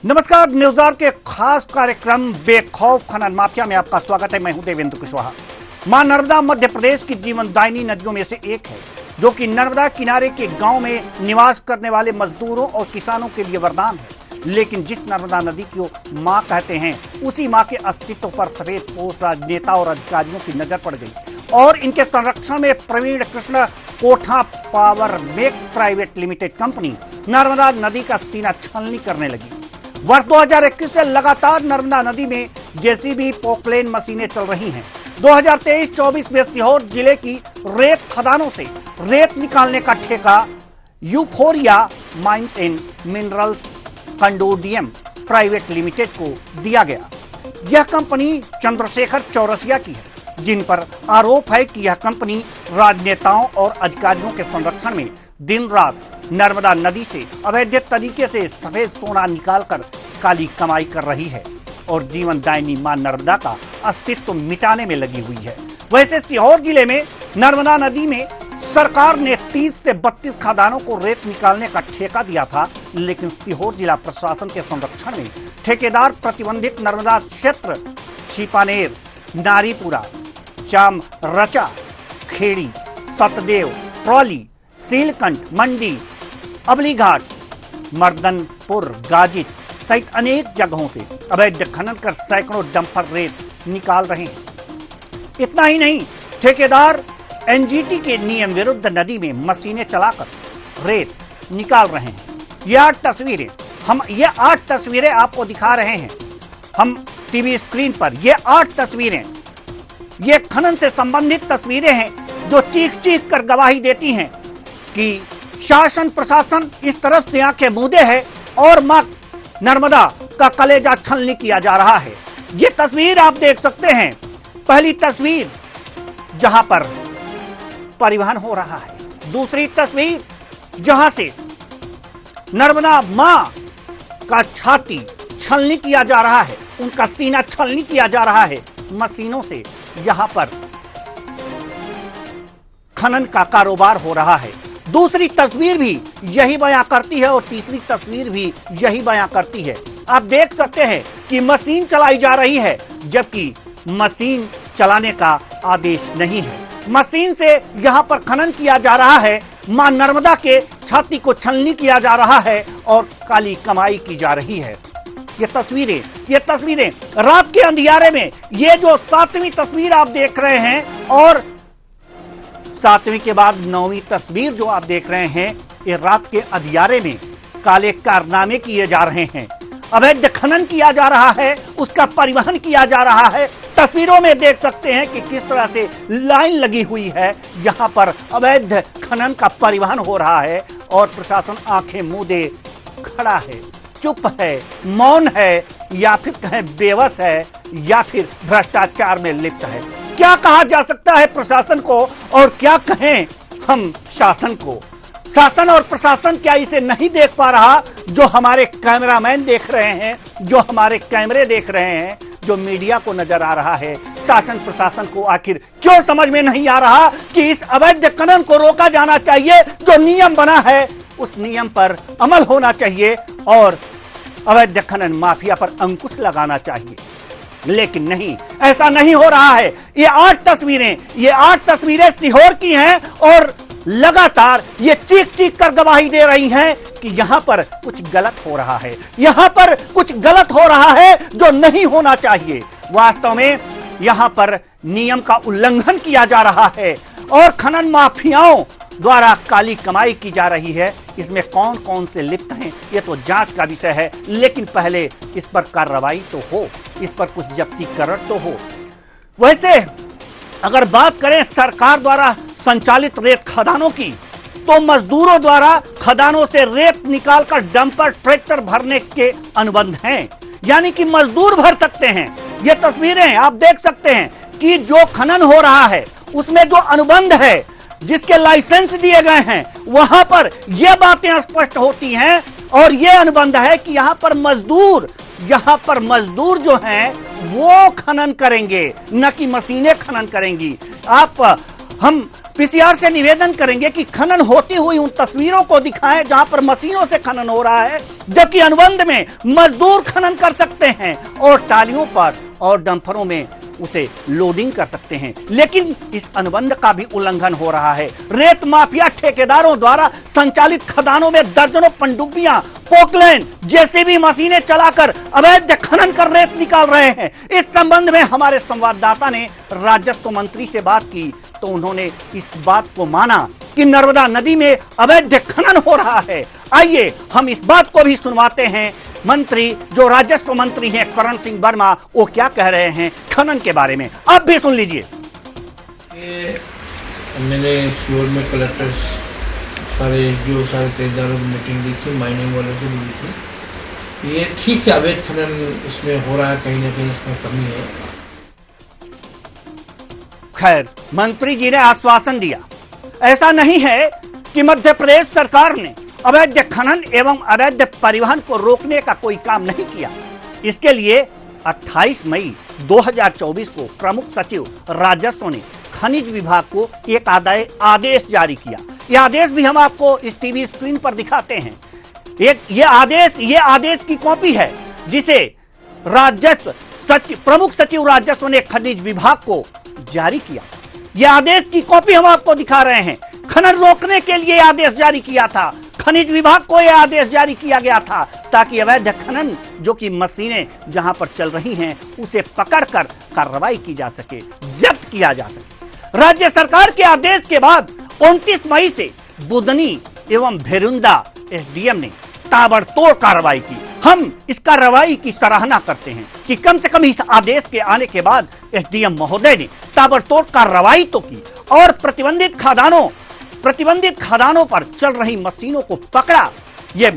नमस्कार, न्यूज़ के खास कार्यक्रम बेखौफ खनन माफिया में आपका स्वागत है। मैं हूं देवेंद्र कुशवाहा। मां नर्मदा मध्य प्रदेश की जीवनदायिनी नदियों में से एक है, जो कि नर्मदा किनारे के गांव में निवास करने वाले मजदूरों और किसानों के लिए वरदान है। लेकिन जिस नर्मदा नदी को मां कहते हैं, उसी मां के अस्तित्व पर सफेदपोश राजनेता और अधिकारियों की नजर पड़ गई और इनके संरक्षण में प्रवीण कृष्ण कोठा power make private limited company Narmada नदी का सीना छलनी करने लगी। वर्ष 2021 से लगातार नर्मदा नदी में जेसीबी पोकलेन मशीनें चल रही हैं। 2023-24 में सीहोर जिले की रेत खदानों से रेत निकालने का ठेका यूफोरिया माइंस एंड मिनरल्स कंडोडियम प्राइवेट लिमिटेड को दिया गया। यह कंपनी चंद्रशेखर चौरसिया की है, जिन पर आरोप है कि यह कंपनी राजनेताओं और अधिकारियों के संरक्षण में दिन रात नर्मदा नदी से अवैध तरीके से सफेद सोना निकालकर काली कमाई कर रही है और जीवनदायिनी मां नर्मदा का अस्तित्व मिटाने में लगी हुई है। वैसे सीहोर जिले में नर्मदा नदी में सरकार ने 30 से 32 खदानों को रेत निकालने का ठेका दिया था, लेकिन सीहोर जिला प्रशासन के संरक्षण में ठेकेदार प्रतिबंधित नर्मदा क्षेत्र छिपानेर, नारीपुरा, चामरचा, खेड़ी, सतदेव, ट्रॉली, सीलकंठ, मंडी, अबलीघाट, मर्दनपुर, गाजित सहित अनेक जगहों से अवैध खनन कर सैकड़ों डंपर रेत निकाल रहे हैं। इतना ही नहीं, ठेकेदार एनजीटी के नियम विरुद्ध नदी में मशीनें चलाकर रेत निकाल रहे हैं। ये 8 तस्वीरें आपको दिखा रहे हैं हम टीवी स्क्रीन पर। ये 8 तस्वीरें, ये खनन से संबंधित तस्वीरें हैं, जो चीख चीख कर गवाही देती हैं कि शासन प्रशासन इस तरफ से आंखें मूंदे है और मां नर्मदा का कलेजा छलनी किया जा रहा है। ये तस्वीर आप देख सकते हैं, पहली तस्वीर जहां पर परिवहन हो रहा है, दूसरी तस्वीर जहां से नर्मदा मां का छाती छलनी किया जा रहा है, उनका सीना छलनी किया जा रहा है मशीनों से। यहां पर खनन का कारोबार हो रहा है। दूसरी तस्वीर भी यही बयां करती है और तीसरी तस्वीर भी यही बयां करती है। आप देख सकते हैं कि मशीन चलाई जा रही है, जबकि मशीन चलाने का आदेश नहीं है। मशीन से यहां पर खनन किया जा रहा है, मां नर्मदा के छाती को छलनी किया जा रहा है और काली कमाई की जा रही है। ये तस्वीरें रात के अंधियारे में, ये जो 7वीं तस्वीर आप देख रहे हैं और 7वीं के बाद 9वीं तस्वीर जो आप देख रहे हैं, ये रात के अंधियारे में काले कारनामे किए जा रहे हैं, अवैध खनन किया जा रहा है, उसका परिवहन किया जा रहा है। तस्वीरों में देख सकते हैं कि किस तरह से लाइन लगी हुई है, यहाँ पर अवैध खनन का परिवहन हो रहा है और प्रशासन आंखें मूंदे खड़ा है, चुप है, मौन है, या फिर कहें बेबस है, या फिर भ्रष्टाचार में लिप्त है। क्या कहा जा सकता है प्रशासन को और क्या कहें हम शासन को? शासन और प्रशासन क्या इसे नहीं देख पा रहा? जो हमारे कैमरामैन देख रहे हैं, जो हमारे कैमरे देख रहे हैं, जो मीडिया को नजर आ रहा है, शासन प्रशासन को आखिर क्यों समझ में नहीं आ रहा कि इस अवैध खनन को रोका जाना चाहिए? जो नियम बना है उस नियम पर अमल होना चाहिए और अवैध खनन माफिया पर अंकुश लगाना चाहिए। लेकिन नहीं, ऐसा नहीं हो रहा है। ये 8 तस्वीरें सीहोर की हैं और लगातार ये चीख चीख कर गवाही दे रही हैं कि यहां पर कुछ गलत हो रहा है, यहां पर कुछ गलत हो रहा है जो नहीं होना चाहिए। वास्तव में यहां पर नियम का उल्लंघन किया जा रहा है और खनन माफियाओं द्वारा काली कमाई की जा रही है। इसमें कौन कौन से लिप्त हैं, ये तो जांच का विषय है, लेकिन पहले इस पर कार्रवाई तो हो, इस पर कुछ जब्तीकरण तो हो। वैसे अगर बात करें सरकार द्वारा संचालित रेत खदानों की, तो मजदूरों द्वारा खदानों से रेत निकालकर डंपर ट्रैक्टर भरने के अनुबंध हैं, यानी कि मजदूर भर सकते हैं। ये तस्वीरें आप देख सकते हैं कि जो खनन हो रहा है उसमें जो अनुबंध है, जिसके लाइसेंस दिए गए हैं, वहां पर यह बातें स्पष्ट होती हैं और यह अनुबंध है कि यहां पर मजदूर जो हैं वो खनन करेंगे, न कि मशीनें खनन करेंगी। हम पीसीआर से निवेदन करेंगे कि खनन होती हुई उन तस्वीरों को दिखाएं जहां पर मशीनों से खनन हो रहा है, जबकि अनुबंध में मजदूर खनन कर सकते हैं और टालियों पर और डंफरों में उसे लोडिंग कर सकते हैं। लेकिन इस अनुबंध का भी उल्लंघन हो रहा है। रेत माफिया ठेकेदारों द्वारा संचालित खदानों में दर्जनों पनडुब्बियां, पोकलैंड, जेसीबी मशीनें चलाकर अवैध खनन कर रेत निकाल रहे हैं। इस संबंध में हमारे संवाददाता ने राजस्व मंत्री से बात की तो उन्होंने इस बात को माना कि नर्मदा नदी में अवैध खनन हो रहा है। आइए हम इस बात को भी सुनवाते हैं मंत्री, जो राजस्व मंत्री हैं करण सिंह वर्मा, वो क्या कह रहे हैं खनन के बारे में, आप भी सुन लीजिए। मैंने सीओर में कलेक्टर्स सारे ठेकेदारों की मीटिंग ली थी, माइनिंग वालों को ली थी। ये ठीक है, अवैध खनन इसमें हो रहा है, कहीं ना कहीं इसमें कमी है। खैर, मंत्री जी ने आश्वासन दिया, ऐसा नहीं है कि मध्य प्रदेश सरकार ने अवैध खनन एवं अवैध परिवहन को रोकने का कोई काम नहीं किया। इसके लिए 28 मई 2024 को प्रमुख सचिव राजस्व ने खनिज विभाग को एक आदेश जारी किया। यह आदेश भी हम आपको इस टीवी स्क्रीन पर दिखाते हैं। ये आदेश की कॉपी है जिसे प्रमुख सचिव राजस्व ने खनिज विभाग को जारी किया। यह आदेश की कॉपी हम आपको दिखा रहे हैं। खनन रोकने के लिए आदेश जारी किया था, खनिज विभाग को यह आदेश जारी किया गया था ताकि अवैध खनन जो कि मशीनें जहां पर चल रही हैं उसे पकड़कर कार्रवाई की जा सके, जब्त किया जा सके। राज्य सरकार के आदेश के बाद 29 मई से बुदनी एवं भेरुंदा एसडीएम ने ताबड़तोड़ कार्रवाई की। हम इस कार्रवाई की सराहना करते हैं कि कम से कम इस आदेश के आने के बाद एसडीएम महोदय ने ताबड़तोड़ कार्रवाई तो की और प्रतिबंधित खदानों पर चल रही मशीनों को पकड़ा। ये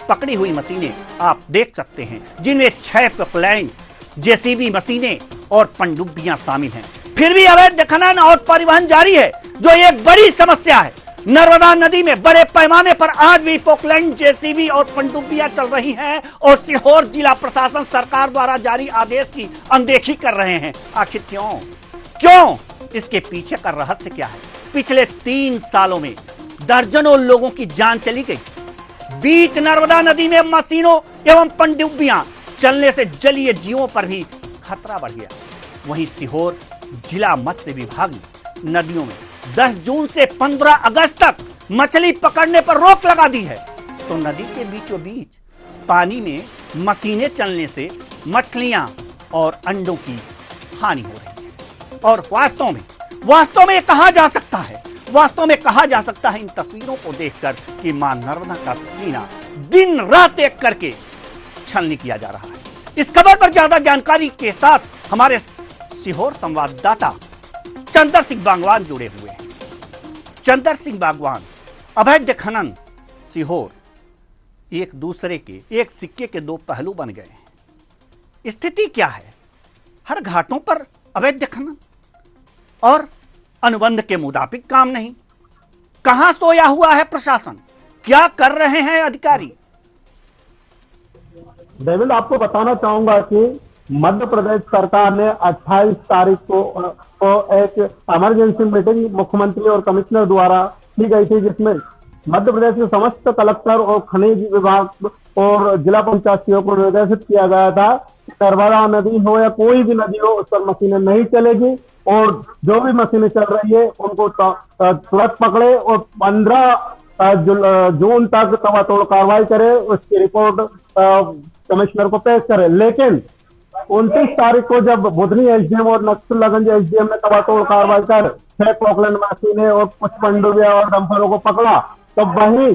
पकड़ी हुई मशीनें आप देख सकते हैं, जिनमें 6 पोकलैंड, जेसीबी मशीनें और पनडुब्बियां शामिल हैं। फिर भी अवैध खनन और परिवहन जारी है, जो एक बड़ी समस्या है। नर्मदा नदी में बड़े पैमाने पर आज भी पोकलैंड, जेसीबी और पनडुब्बियां चल रही हैं और सीहोर जिला प्रशासन सरकार द्वारा जारी आदेश की अनदेखी कर रहे हैं। आखिर क्यों? इसके पीछे का रहस्य क्या है? पिछले 3 सालों में दर्जनों लोगों की जान चली गई। बीच नर्मदा नदी में मशीनों एवं पनडुब्बियां चलने से जलीय जीवों पर भी खतरा बढ़ गया। वहीं सीहोर जिला मत्स्य विभाग ने नदियों में 10 जून से 15 अगस्त तक मछली पकड़ने पर रोक लगा दी है। तो नदी के बीचों बीच पानी में मशीनें चलने से मछलियां और अंडों की हानि हो रही है। और वास्तव में कहा जा सकता है इन तस्वीरों को देखकर कि मां नर्मदा का सीना दिन रात एक करके छलनी किया जा रहा है। इस खबर पर ज्यादा जानकारी के साथ हमारे सीहोर संवाददाता चंदर सिंह बागवान जुड़े हुए हैं। चंदर सिंह बागवान, अवैध खनन सीहोर एक सिक्के के 2 पहलू बन गए हैं। स्थिति क्या है? हर घाटों पर अवैध खनन और अनुबंध के मुताबिक काम नहीं। कहां सोया हुआ है प्रशासन? क्या कर रहे हैं अधिकारी? डेविड, आपको बताना चाहूंगा कि मध्य प्रदेश सरकार ने 28 तारीख को एक इमरजेंसी मीटिंग मुख्यमंत्री और कमिश्नर द्वारा की गई थी, जिसमें मध्य प्रदेश के समस्त कलेक्टर और खनिज विभाग और जिला पंचायतियों को निर्देशित किया गया था कि नर्मदा नदी हो या कोई भी नदी हो, उस पर मशीनें नहीं चलेगी और जो भी मशीनें चल रही है उनको तुरंत पकड़े और 15 जून तक ताबड़तोड़ कार्रवाई करे, उसकी रिपोर्ट कमिश्नर को पेश करे। लेकिन 29 तारीख को जब बुदनी एसडीएम और नक्सलगंज एसडीएम ने ताबड़तोड़ कार्रवाई कर 6 पोकलैंड मशीनें और कुछ पनडुब्बियां और डंफरों को पकड़ा, तो वही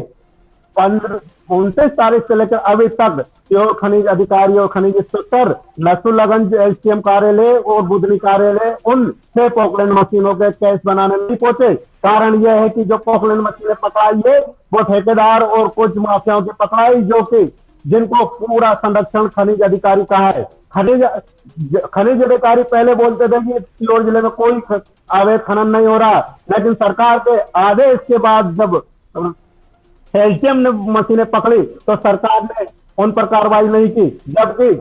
29 तारीख से लेकर अभी तक सीहोर खनिज अधिकारी और खनिज इंस्पेक्टर नक्सलगंज एसडीएम कार्यालय और बुदनी कार्यालय उन 6 पोकलैंड मशीनों के केस बनाने नहीं पहुंचे। कारण यह है कि जो पोकलैंड मशीनें पकड़ाई है वो ठेकेदार और कुछ माफियाओं की पकड़ाई, जो कि जिनको पूरा संरक्षण खनिज अधिकारी कहा है। खनिज अधिकारी पहले बोलते थे कि सीहोर जिले में कोई अवैध खनन नहीं हो रहा, लेकिन सरकार के आदेश के बाद जब एसडीएम ने मशीनें पकड़ी तो सरकार ने उन पर कार्रवाई नहीं की, जबकि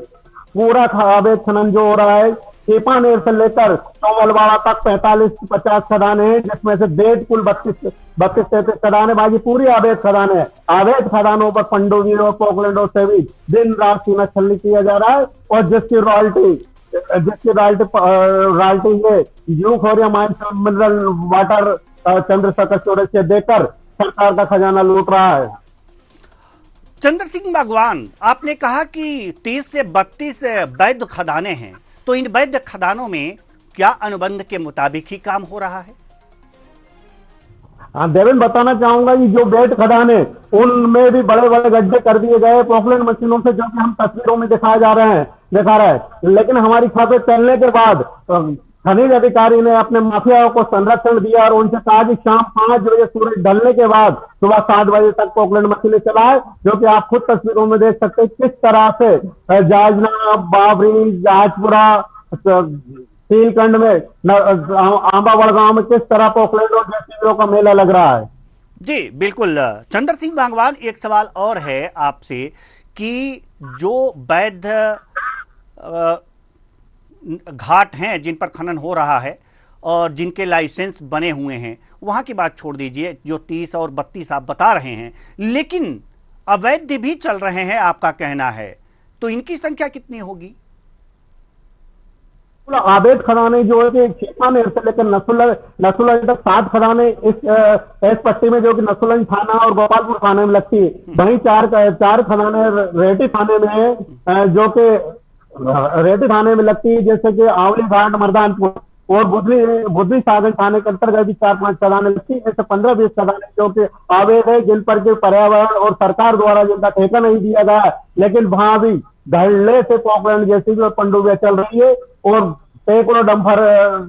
पूरा अवैध खनन जो हो रहा है चेपानेर से लेकर चौमलवाड़ा तक 45-50 खदानें हैं, जिसमें से डेढ़ कुल 32-33 खदानें बाकी पूरी अवैध खदानें हैं। अवैध खदानों पर पंडोवी और पोकलैंड और सेवी दिन रात सीना छलनी किया जा रहा है, और जिसकी रॉयल्टी है यूं खोरिया mines mineral water Chandrashekhar Chaurasia देकर सरकार का खजाना लूट रहा है। चंद्र सिंह बागवान, आपने कहा कि 30 से 32 वैध खदानें हैं, तो इन वैध खदानों में क्या अनुबंध के मुताबिक ही काम हो रहा है? हाँ देवेंद्र, बताना चाहूंगा कि जो वैध खदान है उनमें भी बड़े बड़े गड्ढे कर दिए गए पोकलैंड मशीनों से, जो कि हम तस्वीरों में दिखा रहा है। लेकिन हमारी खबरें चलने के बाद खनिज अधिकारी ने अपने माफियाओं को संरक्षण दिया और उनसे कहा कि शाम 5 बजे सूरज ढलने के बाद सुबह 7 बजे तक पोकलैंड मशीनें चलाए, जो कि आप खुद तस्वीरों में देख सकते हैं किस तरह से जाजना, बाबरी, जहाजपुरा, सीलखंड में, आंबावड़ गांव में किस तरह पोकलैंड और जेसीबीओ का मेला लग रहा है। जी बिल्कुल चंद्र सिंह बागवान, एक सवाल और है आपसे कि जो वैध घाट हैं जिन पर खनन हो रहा है और जिनके लाइसेंस बने हुए हैं, वहां की बात छोड़ दीजिए, जो 30 और 32 आप बता रहे हैं, लेकिन अवैध भी चल रहे हैं आपका कहना है, तो इनकी संख्या कितनी होगी? अवैध खदानें जो है कि चेपानेर से लेकर नसुलगंज तक 7 खदानें इस पट्टी में, जो कि नसुलगंज थाना और गोपालपुर थाने में लगती है। वहीं चार खदानें रेटी थाने में है, जो कि रेटी थाने में लगती है, जैसे कि आवली घाट, मर्दानपुर और बुद्धि सागर थाने के अंतर्गत भी 4-5 खदानें लगती है। ऐसे 15-20 खदानें जो कि अवैध है, जिन पर के पर्यावरण और सरकार द्वारा जिनका ठेका नहीं दिया गया, लेकिन वहां भी धड़ल्ले से पोकलैंड जेसीबी और पंडुबिया चल रही है और सैकड़ों डंपर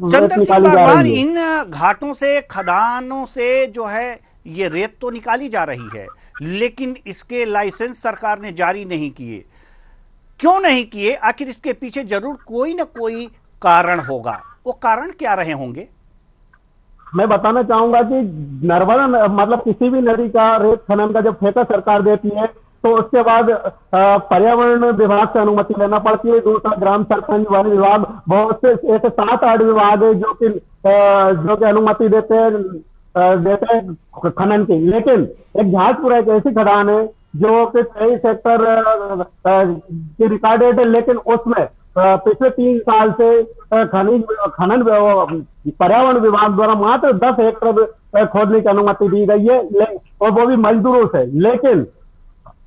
चंद्र सिंह बागवान, इन घाटों से, खदानों से जो है ये रेत तो निकाली जा रही है, लेकिन इसके लाइसेंस सरकार ने जारी नहीं किए। क्यों नहीं किए? आखिर इसके पीछे जरूर कोई ना कोई कारण होगा। वो कारण क्या रहे होंगे? मैं बताना चाहूंगा कि नर्मदा, मतलब किसी भी नदी का रेत खनन का जब ठेका सरकार देती है तो उसके बाद पर्यावरण विभाग से अनुमति लेना पड़ती है। दूसरा ग्राम सरपंच, वन विभाग, बहुत से ऐसे 7-8 विभाग है जो कि अनुमति देते हैं खनन की। लेकिन एक जहाजपुरा एक ऐसी खदान है जो कि 23 हेक्टर की रिकॉर्डेड है, लेकिन उसमें पिछले 3 साल से खनन पर्यावरण विभाग द्वारा मात्र 10 हेक्टर खोदने की अनुमति दी गई है, और वो भी मजदूरों से। लेकिन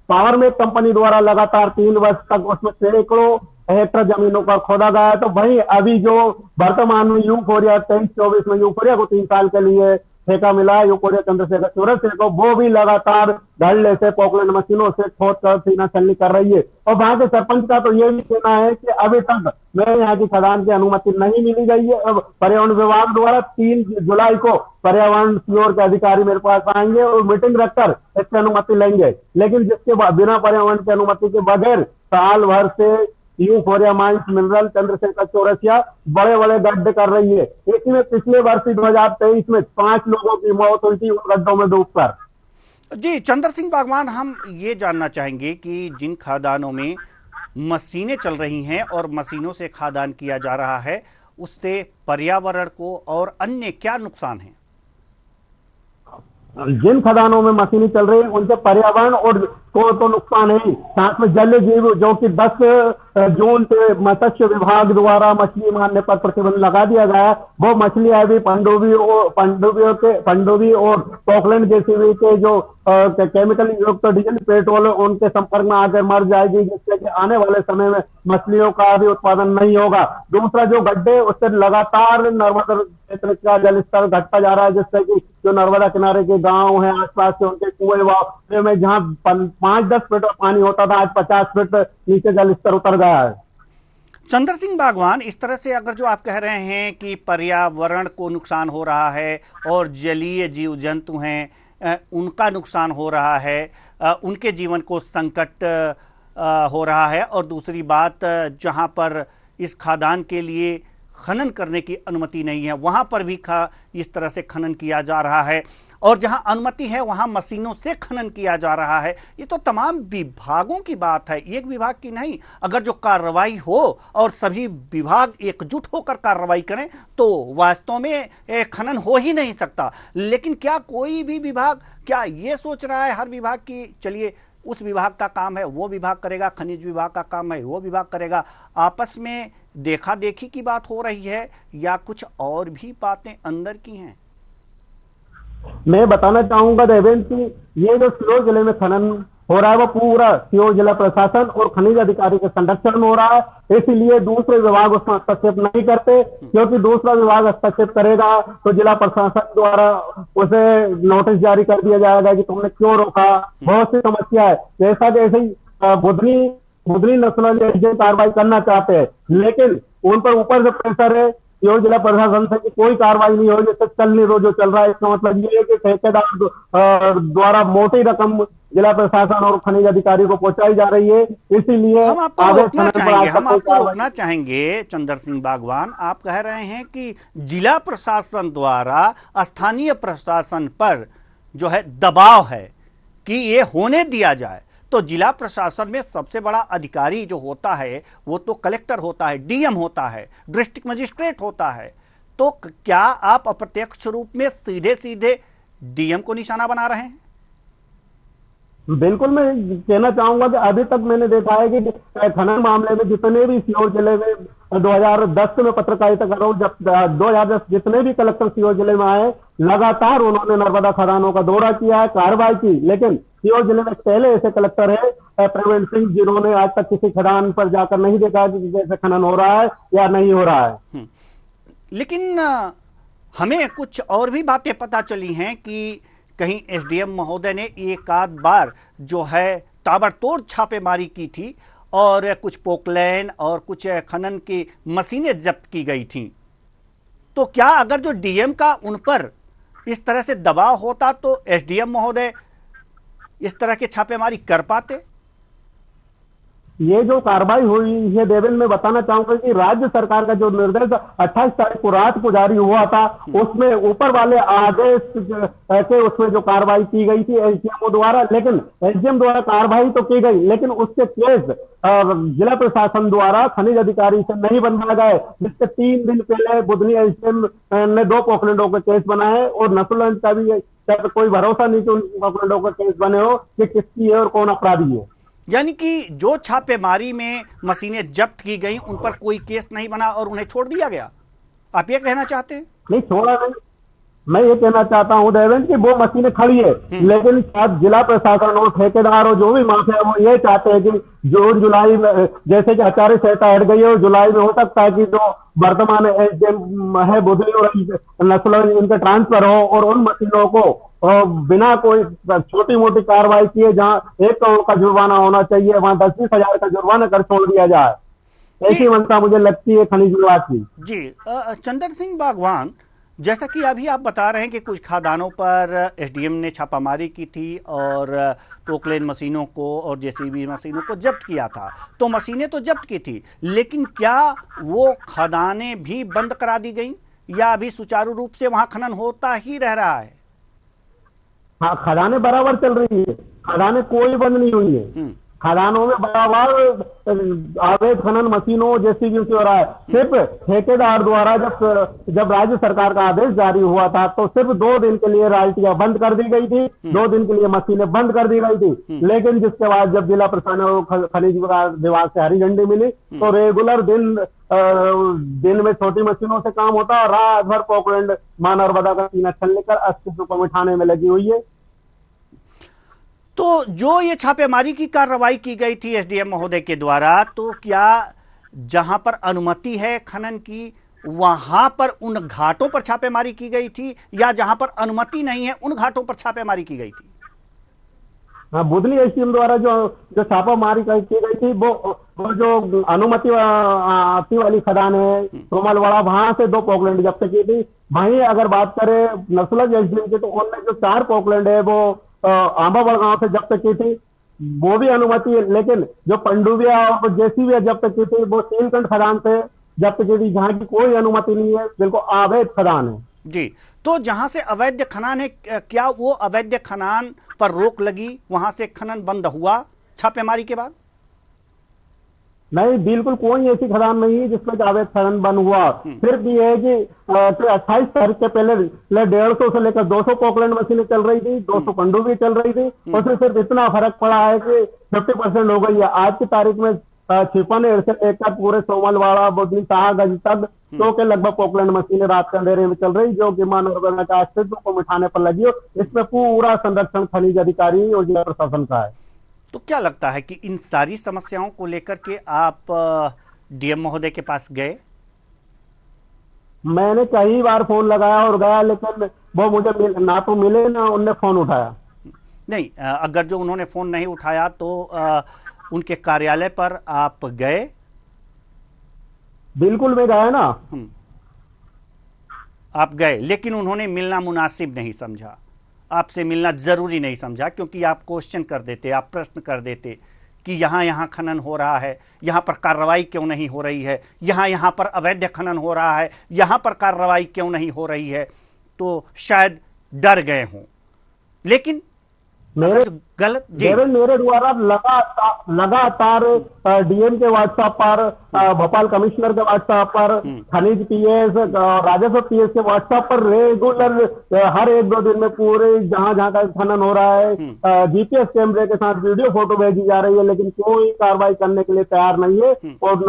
पावर मेक कंपनी द्वारा लगातार 3 वर्ष तक उसमें सैकड़ों हेक्टर जमीनों पर खोदा गया है। तो वहीं अभी जो वर्तमान में यूकोरिया 23-24 में यूकोरिया को 3 साल के लिए ठेका मिला है, यूकोरिया चंद्रशेखर चौरसिया को, वो भी लगातार धड़ल्ले से पोकलैंड मशीनों से खोद कर सीना छलनी कर रही है। और वहां के सरपंच का तो ये भी कहना है कि अभी तक मेरे यहाँ की खदान की अनुमति नहीं मिली गई है। अब पर्यावरण विभाग द्वारा 3 जुलाई को पर्यावरण सीओर के अधिकारी मेरे पास आएंगे और मीटिंग रखकर इसकी अनुमति लेंगे, लेकिन जिसके बाद बिना पर्यावरण की अनुमति के बगैर साल भर से euphoria mines mineral Chandrashekhar Chaurasia बड़े बड़े गड्ढे कर रही है। इसमें पिछले वर्ष 2023 में 5 लोगों की मौत हुई थी उन गड्ढों में डूबकर। जी चंद्र सिंह बागवान, हम ये जानना चाहेंगे कि जिन खदानों में मशीनें चल रही हैं और मशीनों से खादान किया जा रहा है, उससे पर्यावरण को और अन्य क्या नुकसान है? जिन खदानों में मशीनें चल रही है उनसे पर्यावरण और को तो नुकसान है, साथ में जल जीव, जो कि 10 जून से मत्स्य विभाग द्वारा मछली मारने पर प्रतिबंध लगा दिया गया है। वो मछली अभी पंडोवी और पोकलैंड जेसीबी के जो केमिकल युक्त डीजल पेट्रोल उनके संपर्क में आकर मर जाएगी, जिससे कि आने वाले समय में मछलियों का भी उत्पादन नहीं होगा। दूसरा, जो गड्ढे उससे लगातार नर्मदा क्षेत्र का जल स्तर घटता जा रहा है, जिससे कि जो नर्मदा किनारे के गांव हैं आसपास के, उनके कुएं में जहां 5-10 फीट पानी होता था, आज 50 फीट नीचे जल स्तर उतर गया है। चंद्र सिंह बागवान, इस तरह से अगर जो आप कह रहे हैं कि पर्यावरण को नुकसान हो रहा है और जलीय जीव जंतु हैं उनका नुकसान हो रहा है, उनके जीवन को संकट हो रहा है, और दूसरी बात जहां पर इस खादान के लिए खनन करने की अनुमति नहीं है वहां पर भी इस तरह से खनन किया जा रहा है, और जहां अनुमति है वहां मशीनों से खनन किया जा रहा है। ये तो तमाम विभागों की बात है, एक विभाग की नहीं। अगर जो कार्रवाई हो और सभी विभाग एकजुट होकर कार्रवाई करें तो वास्तव में खनन हो ही नहीं सकता। लेकिन क्या कोई भी विभाग क्या ये सोच रहा है हर विभाग की चलिए उस विभाग का काम है वो विभाग करेगा, खनिज विभाग का काम है वो विभाग करेगा, आपस में देखा देखी की बात हो रही है या कुछ और भी बातें अंदर की हैं? मैं बताना चाहूंगा देवेंद्र की ये जो सीहोर जिले में खनन हो रहा है वो पूरा सीहोर जिला प्रशासन और खनिज अधिकारी के संरक्षण में हो रहा है। इसलिए दूसरे विभाग उसमें हस्तक्षेप नहीं करते, क्योंकि दूसरा विभाग हस्तक्षेप करेगा तो जिला प्रशासन द्वारा उसे नोटिस जारी कर दिया जाएगा कि तुमने क्यों रोका। बहुत सी समस्या है, जैसा जैसे ही बुधनी नस्ल कार्रवाई करना चाहते हैं लेकिन उन पर ऊपर से प्रेशर है सीहोर जिला प्रशासन से कि कोई कार्रवाई नहीं हो, जैसे चल नहीं रो जो चल रहा है। इसका मतलब ये है कि ठेकेदार द्वारा मोटी रकम जिला प्रशासन और खनिज अधिकारी को पहुंचाई जा रही है। इसीलिए हम आपको रोकना चाहेंगे चंद्र सिंह बागवान। आप कह रहे हैं कि जिला प्रशासन द्वारा स्थानीय प्रशासन पर जो है दबाव है कि ये होने दिया जाए। तो जिला प्रशासन में सबसे बड़ा अधिकारी जो होता है वो तो कलेक्टर होता है, डीएम होता है, डिस्ट्रिक्ट मजिस्ट्रेट होता है। तो क्या आप अप्रत्यक्ष रूप में सीधे सीधे डीएम को निशाना बना रहे हैं? बिल्कुल, मैं कहना चाहूंगा कि अभी तक मैंने देखा है कि खनन मामले में जितने भी सीहोर जिले में 2010 में पत्रकारिता कर रहा हूँ, जब 2010 जितने भी कलेक्टर सीहोर जिले में आए लगातार उन्होंने नर्मदा खदानों का दौरा किया है, कार्रवाई की। लेकिन सीहोर जिले में पहले ऐसे कलेक्टर है प्रवीण सिंह जिन्होंने आज तक किसी खदान पर जाकर नहीं देखा कि कैसे खनन हो रहा है या नहीं हो रहा है। लेकिन हमें कुछ और भी बातें पता चली हैं कि कहीं एसडीएम महोदय ने एक आध बार जो है ताबड़तोड़ छापेमारी की थी और कुछ पोकलैंड और कुछ खनन की मशीनें जब्त की गई थीं। तो क्या अगर जो डीएम का उन पर इस तरह से दबाव होता तो एसडीएम महोदय इस तरह के छापेमारी कर पाते? ये जो कार्रवाई हुई है देवेंद्र, मैं बताना चाहूंगा कि राज्य सरकार का जो निर्देश 28 तारीख को रात को जारी हुआ था उसमें ऊपर वाले आदेश के उसमें जो कार्रवाई की गई थी एसडीएम द्वारा, लेकिन एसडीएम द्वारा कार्रवाई तो की गई लेकिन उसके केस जिला प्रशासन द्वारा खनिज अधिकारी से नहीं बनवाए गए, जिससे 3 दिन पहले बुधनी एसडीएम ने 2 पोकलैंडों के केस बनाए और नस्लगंज का भी कोई भरोसा नहीं कि उन पोकलैंडों के केस बने हो कि किसकी है और कौन अपराधी है। यानी कि जो छापेमारी में मशीनें जब्त की गई उन पर कोई केस नहीं बना और उन्हें छोड़ दिया गया, आप ये कहना चाहते हैं? नहीं, छोड़ा नहीं। मैं ये कहना चाहता हूं देवेंद्र कि वो मशीनें खड़ी है लेकिन शायद जिला प्रशासन और ठेकेदार और जो भी माफिया वो ये चाहते हैं कि जून जुलाई में जैसे कि आचार्य संहिता हट गई है और जुलाई में हो सकता है कि जो वर्तमान एसडीएम है बुधनी और नस्लगंज इनका ट्रांसफर हो और उन मशीनों को बिना कोई छोटी मोटी कार्रवाई किए जहां 1 करोड़ का जुर्माना होना चाहिए वहां 10-20 हजार का जुर्माना कर छोड़ दिया जाए, ऐसी मंशा मुझे लगती है खनिज विभाग की। जी चंद्र सिंह बागवान, जैसा कि अभी आप बता रहे हैं कि कुछ खदानों पर एसडीएम ने छापामारी की थी और पोकलैंड मशीनों को और जेसीबी मशीनों को जब्त किया था, तो मशीनें तो जब्त की थी लेकिन क्या वो खदानें भी बंद करा दी गई या अभी सुचारू रूप से वहां खनन होता ही रह रहा है? हाँ, खदानें बराबर चल रही है, खदानें कोई बंद नहीं हुई है। खदानों में बराबर अवैध खनन मशीनों जेसीबी से हो रहा है। सिर्फ ठेकेदार द्वारा जब राज्य सरकार का आदेश जारी हुआ था तो सिर्फ 2 दिन के लिए रॉयल्टियां बंद कर दी गई थी, 2 दिन के लिए मशीनें बंद कर दी गई थी। लेकिन जिसके बाद जब जिला प्रशासन और खनिज विभाग से हरी झंडी मिली तो रेगुलर दिन में छोटी मशीनों से काम होता है और रात भर पोकलैंड मां नर्मदा का सीना छल लेकर अस्तित्व को मिटाने में लगी हुई है। तो जो ये छापेमारी की कार्रवाई की गई थी एसडीएम महोदय के द्वारा, तो क्या जहां पर अनुमति है खनन की वहां पर उन घाटों पर छापेमारी की गई थी या जहां पर अनुमति नहीं है उन घाटों पर छापेमारी की गई थी? हाँ, बुधनी एसडीएम द्वारा जो छापामारी की गई थी वो जो अनुमति वाली खदान है सोमलवाड़ा, वहां से 2 पोकलैंड जब्त की थी। वहीं अगर बात करें नस्लगंज एसडीएम की तो उनमें जो 4 पोकलैंड है वो आंबाबड़ गांव से जब्त की थी, वो भी अनुमति है। लेकिन जो पंडुबिया और जेसीबी जब्त की थी वो सीलकंठ खदान से जब्त की थी जहां की कोई अनुमति नहीं है, बिल्कुल अवैध खदान है। जी, तो जहां से अवैध खनन है, क्या वो अवैध खनन पर रोक लगी, वहां से खनन बंद हुआ छापेमारी के बाद? नहीं, बिल्कुल कोई ऐसी खदान नहीं है जिसमें अवैध खनन बंद हुआ। सिर्फ ये है कि 28 तारीख के पहले 150 से लेकर 200 पोकलैंड मशीनें चल रही थी, 200 पनडुब्बी चल रही थी। उसमें सिर्फ इतना फर्क पड़ा है कि 50% हो गई है। आज की तारीख में 56 से लेकर पूरे सोमलवाड़ा बुधनी शाहगंज तक 100 के लगभग पोकलैंड मशीनें रात के अंधेरे में चल रही, जो कि मां नर्मदा के अस्तित्व को मिटाने पर लगी। और इसमें पूरा संरक्षण खनिज अधिकारी और जिला प्रशासन का है। तो क्या लगता है कि इन सारी समस्याओं को लेकर के आप डीएम महोदय के पास गए? मैंने कई बार फोन लगाया और गया, लेकिन वो मुझे ना तो मिले ना उनने फोन उठाया। नहीं, अगर जो उन्होंने फोन नहीं उठाया तो उनके कार्यालय पर आप गए? बिल्कुल मैं गया ना। आप गए, लेकिन उन्होंने मिलना मुनासिब नहीं समझा, आपसे मिलना जरूरी नहीं समझा, क्योंकि आप क्वेश्चन कर देते, आप प्रश्न कर देते कि यहाँ खनन हो रहा है, यहाँ पर कार्रवाई क्यों नहीं हो रही है, यहाँ पर अवैध खनन हो रहा है, यहाँ पर कार्रवाई क्यों नहीं हो रही है, तो शायद डर गए हों। लेकिन गलत मेरे द्वारा लगातार डीएम के व्हाट्सएप पर, भोपाल कमिश्नर के व्हाट्सएप पर, खनिज पीएस, राजस्व पीएस के व्हाट्सएप पर रेगुलर हर 1-2 दिन में पूरे जहां का खनन हो रहा है जीपीएस कैमरे के साथ वीडियो फोटो भेजी जा रही है, लेकिन कोई कार्रवाई करने के लिए तैयार नहीं है और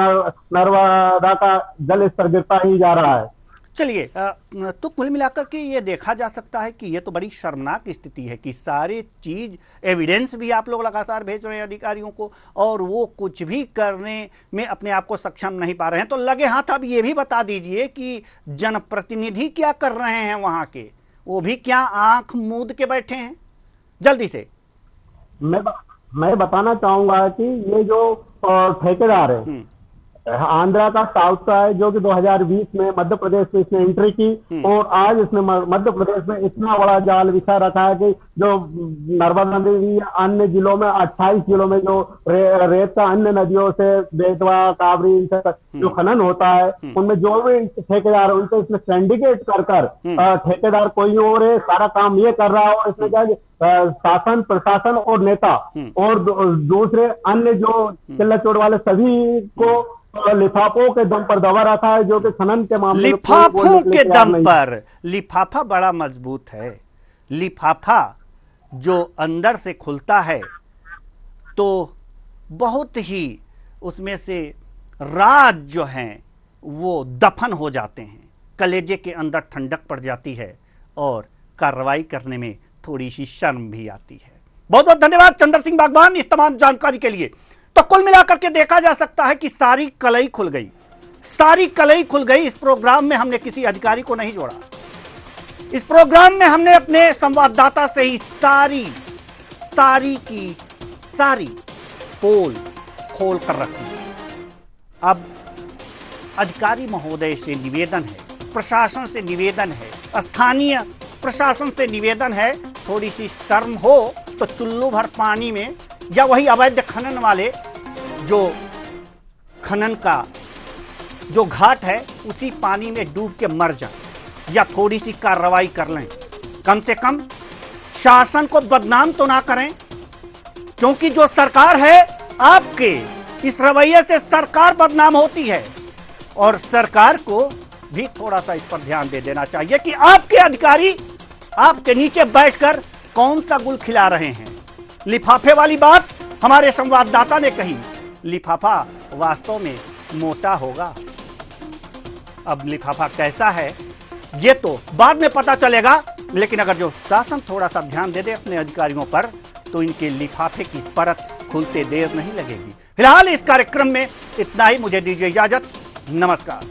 नर्मदा का जल स्तर गिरता ही जा रहा है। चलिए, तो कुल मिलाकर के ये देखा जा सकता है कि ये तो बड़ी शर्मनाक स्थिति है कि सारी चीज एविडेंस भी आप लोग लगातार भेज रहे हैं अधिकारियों को, और वो कुछ भी करने में अपने आप को सक्षम नहीं पा रहे हैं। तो लगे हाथ अब ये भी बता दीजिए कि जनप्रतिनिधि क्या कर रहे हैं वहां के, वो भी क्या आंख मूंद के बैठे हैं? जल्दी से। मैं बताना चाहूंगा कि ये जो ठेकेदार है आंध्रा का, साउथ का है, जो कि 2020 में मध्य प्रदेश में इसने एंट्री की और आज इसने मध्य प्रदेश में इतना बड़ा जाल बिछा रखा है कि जो नर्मदा नदी अन्य जिलों में 28 जिलों में जो रेत का अन्य नदियों से बेतवा काबरी इनसे जो खनन होता है, उनमें जो भी ठेकेदार है उनसे इसने सिंडिकेट कर ठेकेदार कोई और है, सारा काम ये कर रहा है। और इसमें क्या शासन, प्रशासन और नेता और दूसरे अन्य जो चिल्ला चोट वाले सभी को लिफाफों के दम पर दबा रखा है, जो कि खनन के मामले में लिफाफों के दम पर। लिफाफा बड़ा मजबूत है। लिफाफा जो अंदर से खुलता है तो बहुत ही उसमें से राज जो हैं वो दफन हो जाते हैं, कलेजे के अंदर ठंडक पड़ जाती है और कार्रवाई करने में थोड़ी सी शर्म भी आती है। बहुत बहुत धन्यवाद चंद्र सिंह बागवान इस तमाम जानकारी के लिए। तो कुल मिलाकर के देखा जा सकता है कि सारी कलई खुल गई, सारी कलई खुल गई। इस प्रोग्राम में हमने किसी अधिकारी को नहीं जोड़ा, इस प्रोग्राम में हमने अपने संवाददाता से ही सारी की सारी पोल खोल कर रखी। अब अधिकारी महोदय से निवेदन है, प्रशासन से निवेदन है, स्थानीय प्रशासन से निवेदन है, थोड़ी सी शर्म हो तो चुल्लू भर पानी में या वही अवैध खनन वाले जो खनन का जो घाट है उसी पानी में डूब के मर जाएं या थोड़ी सी कार्रवाई कर लें। कम से कम शासन को बदनाम तो ना करें, क्योंकि जो सरकार है आपके इस रवैये से सरकार बदनाम होती है। और सरकार को भी थोड़ा सा इस पर ध्यान दे देना चाहिए कि आपके अधिकारी आपके नीचे बैठकर कौन सा गुल खिला रहे हैं। लिफाफे वाली बात हमारे संवाददाता ने कही, लिफाफा वास्तव में मोटा होगा। अब लिफाफा कैसा है ये तो बाद में पता चलेगा, लेकिन अगर जो शासन थोड़ा सा ध्यान दे दे अपने अधिकारियों पर तो इनके लिफाफे की परत खुलते देर नहीं लगेगी। फिलहाल इस कार्यक्रम में इतना ही, मुझे दीजिए इजाजत, नमस्कार।